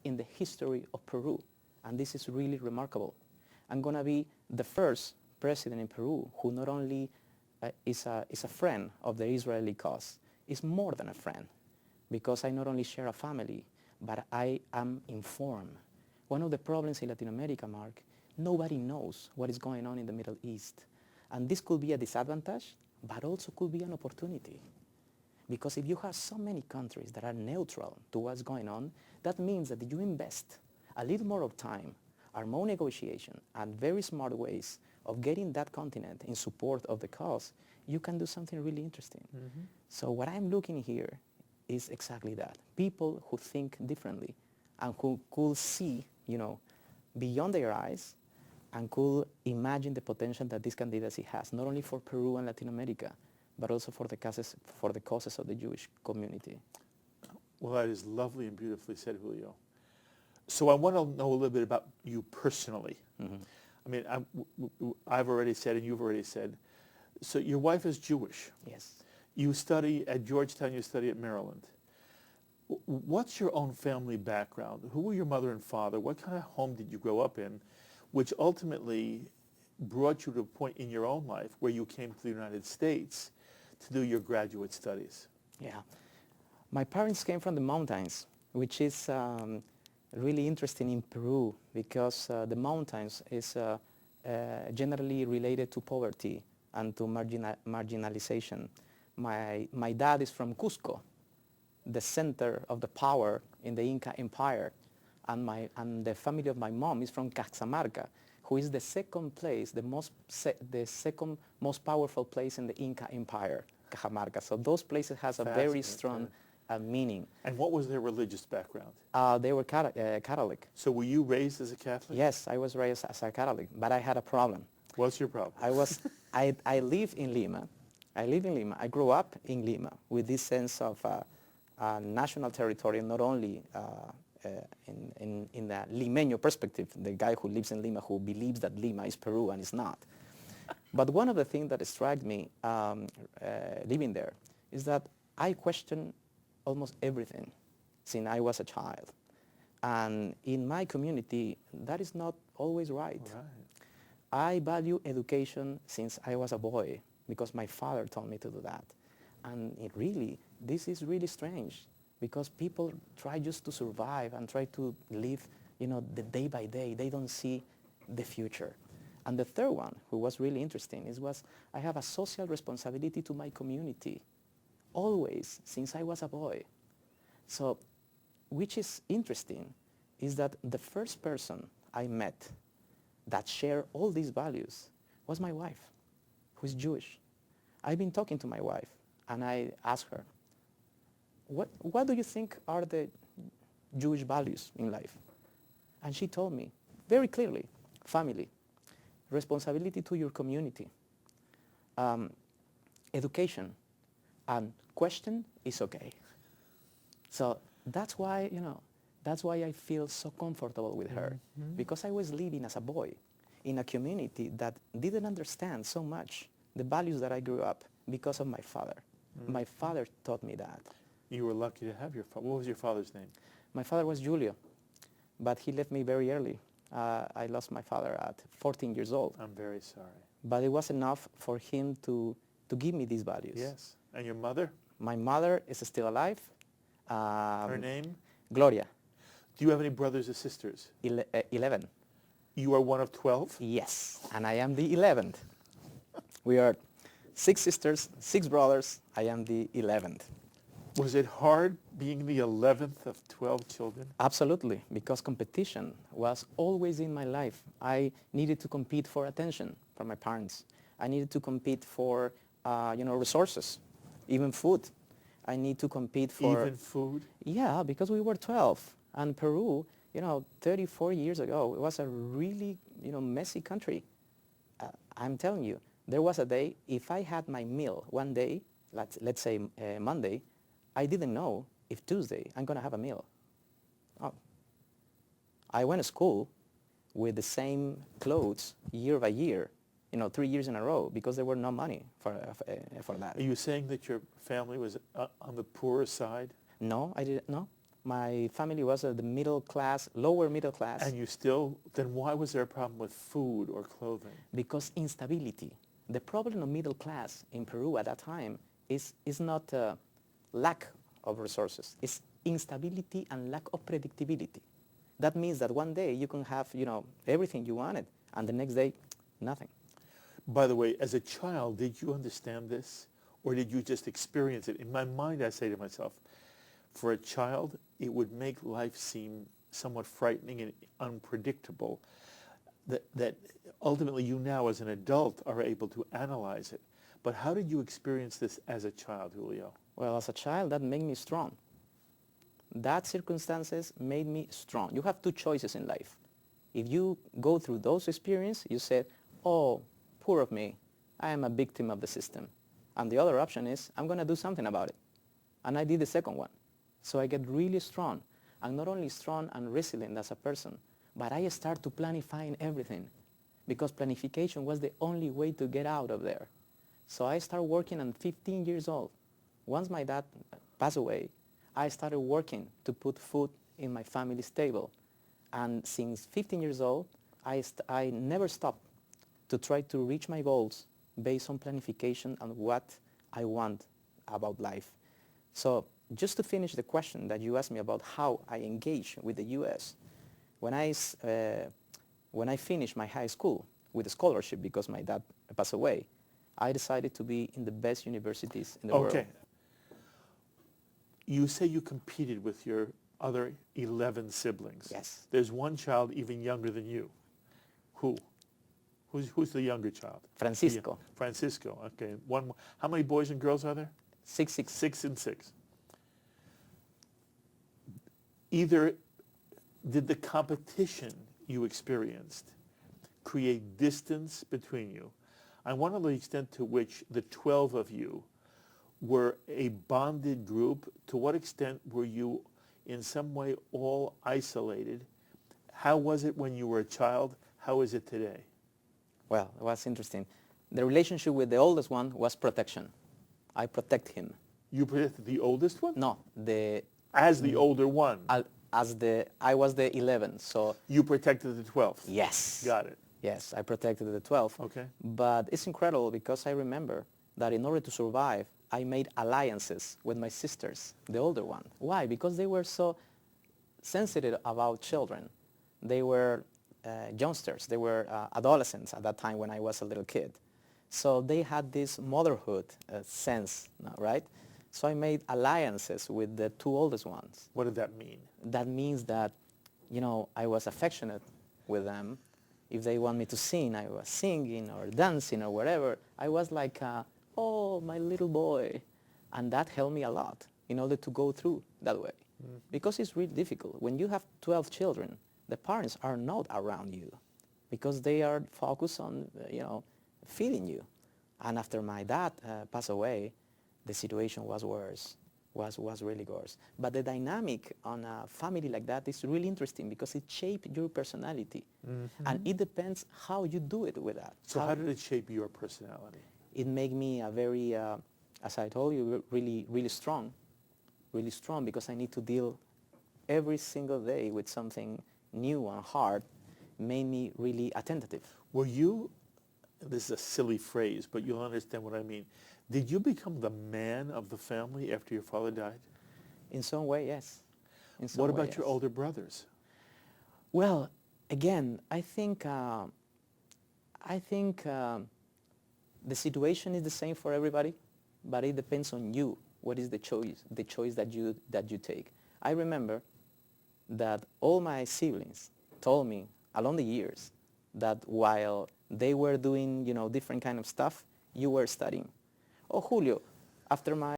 in the history of Peru. And this is really remarkable. I'm going to be the first president in Peru who not only is a friend of the Israeli cause, is more than a friend, because I not only share a family, but I am informed. One of the problems in Latin America, Mark, nobody knows what is going on in the Middle East. And this could be a disadvantage, but also could be an opportunity. Because if you have so many countries that are neutral to what's going on, that means that if you invest a little more of time, are more negotiation, and very smart ways of getting that continent in support of the cause, you can do something really interesting. Mm-hmm. So what I'm looking here is exactly that. People who think differently and who could see, beyond their eyes and could imagine the potential that this candidacy has, not only for Peru and Latin America, but also for the causes of the Jewish community. Well, that is lovely and beautifully said, Julio. So I want to know a little bit about you personally. Mm-hmm. I mean, I've already said, and you've already said, so your wife is Jewish. Yes. You study at Georgetown, you study at Maryland. What's your own family background? Who were your mother and father? What kind of home did you grow up in, which ultimately brought you to a point in your own life where you came to the United States to do your graduate studies? Yeah. My parents came from the mountains, which is really interesting in Peru, because the mountains is generally related to poverty and to marginalization. My dad is from Cusco, the center of the power in the Inca Empire, and the family of my mom is from Cajamarca, who is the second place, the second most powerful place in the Inca Empire, Cajamarca. So those places has a very strong meaning. And what was their religious background? They were Catholic. So were you raised as a Catholic? Yes, I was raised as a Catholic, but I had a problem. What's your problem? I live in Lima. I grew up in Lima with this sense of national territory, not only in the Limeño perspective, the guy who lives in Lima who believes that Lima is Peru and it's not. But one of the things that struck me living there is that I question almost everything since I was a child. And in my community, that is not always right. I value education since I was a boy because my father told me to do that. And this is really strange because people try just to survive and try to live, the day by day. They don't see the future. And the third one, who was really interesting, I have a social responsibility to my community, always, since I was a boy. So, which is interesting, is that the first person I met that shared all these values was my wife, who is Jewish. I've been talking to my wife, and I asked her, what do you think are the Jewish values in life? And she told me very clearly, family, responsibility to your community, education, and question is okay. So that's why, I feel so comfortable with her, because I was living as a boy in a community that didn't understand so much the values that I grew up because of my father. My father taught me that. You were lucky to have your father. What was your father's name? My father was Julio, but he left me very early. I lost my father at 14 years old. I'm very sorry. But it was enough for him to give me these values. Yes. And your mother? My mother is still alive. Her name? Gloria. Do you have any brothers or sisters? 11. You are one of 12? Yes, and I am the 11th. We are 6 sisters, 6 brothers. I am the 11th. Was it hard being the 11th of 12 children? Absolutely, because competition was always in my life. I needed to compete for attention from my parents. I needed to compete for, resources, even food. I need to compete for... Even food? Yeah, because we were 12. And Peru, 34 years ago, it was a really, messy country. I'm telling you, there was a day, if I had my meal one day, let's say Monday, I didn't know if Tuesday I'm going to have a meal. Oh. I went to school with the same clothes year by year, 3 years in a row, because there were no money for that. Are you saying that your family was on the poorer side? No, I didn't. No, My family was the middle class, lower middle class. And you still, then why was there a problem with food or clothing? Because instability. The problem of middle class in Peru at that time is not lack of resources. It's instability and lack of predictability. That means that one day you can have, everything you wanted, and the next day, nothing. By the way, as a child, did you understand this, or did you just experience it? In my mind, I say to myself, for a child, it would make life seem somewhat frightening and unpredictable, that ultimately you now as an adult are able to analyze it. But how did you experience this as a child, Julio? Well, as a child, that made me strong. That circumstances made me strong. You have two choices in life. If you go through those experiences, you said, oh, poor of me, I am a victim of the system. And the other option is, I'm going to do something about it. And I did the second one. So I get really strong. I'm not only strong and resilient as a person, but I start to planifying everything, because planification was the only way to get out of there. So I started working at 15 years old. Once my dad passed away, I started working to put food in my family's table. And since 15 years old, I never stopped to try to reach my goals based on planification and what I want about life. So just to finish the question that you asked me about how I engage with the U.S., when I finished my high school with a scholarship because my dad passed away, I decided to be in the best universities in the world. Okay. You say you competed with your other 11 siblings. Yes. There's one child even younger than you. Who? Who's the younger child? Francisco. Francisco. Okay. One more. How many boys and girls are there? 6. 6 and 6. Either did the competition you experienced create distance between you? I wonder the extent to which the 12 of you were a bonded group. To what extent were you in some way all isolated? How was it when you were a child? How is it today? Well, it was interesting. The relationship with the oldest one was protection. I protect him. You protected the oldest one? No, As the older one? I was the 11th, so You protected the 12th? yes. Got it. Yes, I protected the 12th. Okay. But it's incredible because I remember that in order to survive, I made alliances with my sisters, the older one. Why? Because they were so sensitive about children. They were youngsters. They were adolescents at that time when I was a little kid. So they had this motherhood sense, right? So I made alliances with the 2 oldest ones. What did that mean? That means that, I was affectionate with them. If they want me to sing, I was singing or dancing or whatever. I was like, oh, my little boy. And that helped me a lot in order to go through that way. Because it's really difficult. When you have 12 children, the parents are not around you because they are focused on, feeding you. And after my dad passed away, the situation was worse, was really worse. But the dynamic on a family like that is really interesting because it shapes your personality. And it depends how you do it with that. So how did it shape your personality? It made me a very, as I told you, really, really strong because I need to deal every single day with something new and hard, made me really attentive. Were you, this is a silly phrase, but you'll understand what I mean. Did you become the man of the family after your father died? In some way, yes. What about your older brothers? Well, again, I think the situation is the same for everybody, but it depends on you. What is the choice that you take? I remember that all my siblings told me along the years that while they were doing, different kind of stuff, you were studying. Oh, Julio, after my